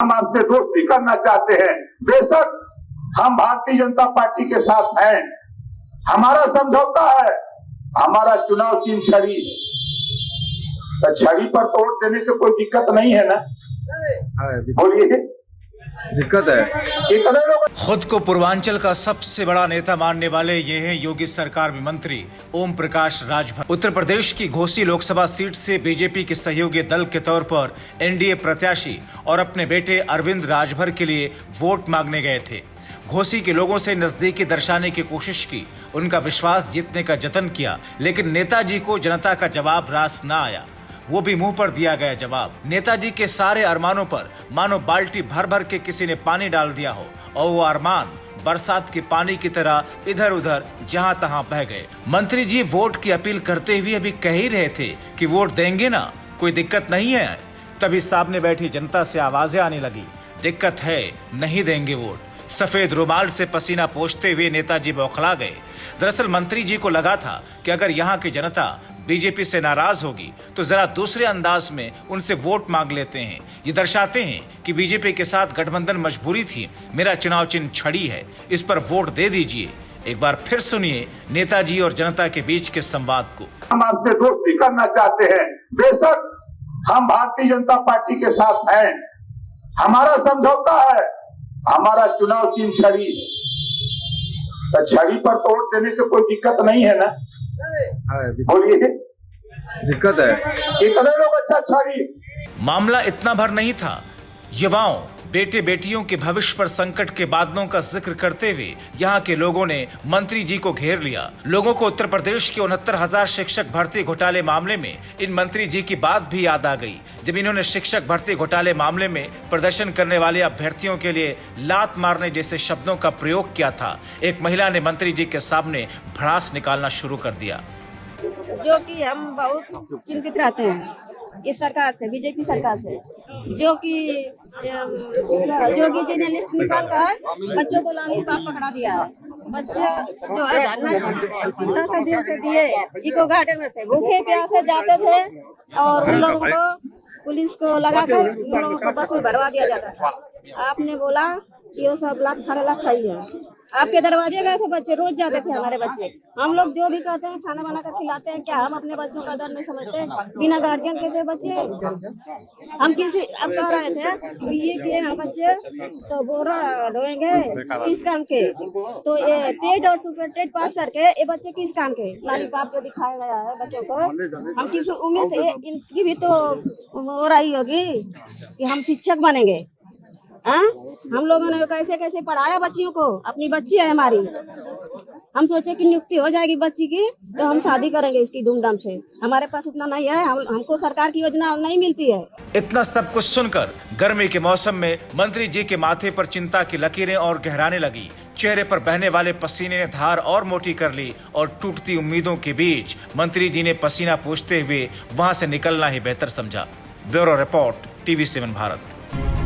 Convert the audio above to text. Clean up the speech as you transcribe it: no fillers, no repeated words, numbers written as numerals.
हम आपसे दोस्ती करना चाहते हैं। बेशक हम भारतीय जनता पार्टी के साथ हैं, हमारा समझौता है, हमारा चुनाव चिन्ह छड़ी, तो छड़ी पर तो वोट देने से कोई दिक्कत नहीं है ना? बोलिए, दिक्कत है। कितने लोग खुद को पूर्वांचल का सबसे बड़ा नेता मानने वाले ये हैं योगी सरकार में मंत्री ओम प्रकाश राजभर। उत्तर प्रदेश की घोसी लोकसभा सीट से बीजेपी के सहयोगी दल के तौर पर एनडीए प्रत्याशी और अपने बेटे अरविंद राजभर के लिए वोट मांगने गए थे। घोसी के लोगों से नजदीकी दर्शाने की कोशिश की, उनका विश्वास जीतने का जतन किया, लेकिन नेताजी को जनता का जवाब रास न आया, वो भी मुंह पर दिया गया जवाब। नेताजी के सारे अरमानों पर मानो बाल्टी भर भर के किसी ने पानी डाल दिया हो और वो अरमान बरसात के पानी की तरह इधर उधर जहां तहां बह गए। मंत्री जी वोट की अपील करते हुए अभी कह ही रहे थे कि वोट देंगे ना, कोई दिक्कत नहीं है। तभी सामने बैठी जनता से आवाजें आने लगी, दिक्कत है, नहीं देंगे वोट। सफेद रुमाल से पसीना पोंछते हुए नेताजी बौखला गए। दरअसल मंत्री जी को लगा था कि अगर यहाँ की जनता बीजेपी से नाराज होगी तो जरा दूसरे अंदाज में उनसे वोट मांग लेते हैं। ये दर्शाते हैं कि बीजेपी के साथ गठबंधन मजबूरी थी, मेरा चुनाव चिन्ह छड़ी है, इस पर वोट दे दीजिए। एक बार फिर सुनिए नेताजी और जनता के बीच के संवाद को। हम आपसे दोस्ती करना चाहते हैं। बेशक हम भारतीय जनता पार्टी के साथ हैं, हमारा समझौता है, हमारा चुनाव चिन्ह छड़ी, तो छड़ी पर तो वोट देने से कोई दिक्कत नहीं है ना? बोलिए, दिक्कत है। कितने लोग अच्छा छड़ी। मामला इतना भर नहीं था। युवाओं, बेटे बेटियों के भविष्य पर संकट के बादलों का जिक्र करते हुए यहाँ के लोगों ने मंत्री जी को घेर लिया। लोगों को उत्तर प्रदेश के 69,000 शिक्षक भर्ती घोटाले मामले में इन मंत्री जी की बात भी याद आ गई, जब इन्होंने शिक्षक भर्ती घोटाले मामले में प्रदर्शन करने वाले अभ्यर्थियों के लिए लात मारने जैसे शब्दों का प्रयोग किया था। एक महिला ने मंत्री जी के सामने भड़ास निकालना शुरू कर दिया। जो कि हम बहुत चिंतित रहते हैं इस सरकार से, बीजेपी सरकार से, जो कि योगी जी ने लिस्ट निकाल कर बच्चों को लॉलीपॉप पकड़ा दिया है। बच्चे जो है धरना दिन से दिए, इको गार्डन में थे, भूखे प्यासे जाते थे और उन लोगों को पुलिस को लगाकर उन लोगों को बस में भरवा दिया जाता था। आपने बोला कि वो सब लात खाने खाई है। आपके दरवाजे गए थे बच्चे, रोज जाते थे हमारे बच्चे। हम लोग जो भी कहते हैं खाना बना कर खिलाते हैं, क्या हम अपने बच्चों का डर नहीं समझते? बिना गार्जियन के थे बच्चे। हम किसी अब कह रहे थे बीए किए हैं बच्चे तो बोरा ढोएंगे, किस काम के? तो ये टेट और सुपर टेट पास करके ये बच्चे किस काम के? लॉलीपॉप को दिखाया गया है बच्चों को। हम किस उम्मीद से, इनकी भी तो हो रही होगी कि हम शिक्षक बनेंगे। हम लोगों ने कैसे कैसे पढ़ाया बच्चियों को, अपनी बच्ची है हमारी। हम सोचे कि नियुक्ति हो जाएगी बच्ची की तो हम शादी करेंगे इसकी धूमधाम से। हमारे पास उतना नहीं है, हमको सरकार की योजना नहीं मिलती है। इतना सब कुछ सुनकर गर्मी के मौसम में मंत्री जी के माथे पर चिंता की लकीरें और गहराने लगी। चेहरे पर बहने वाले पसीने ने धार और मोटी कर ली और टूटती उम्मीदों के बीच मंत्री जी ने पसीना पोंछते हुए वहां से निकलना ही बेहतर समझा। Bureau report, TV7 Bharat.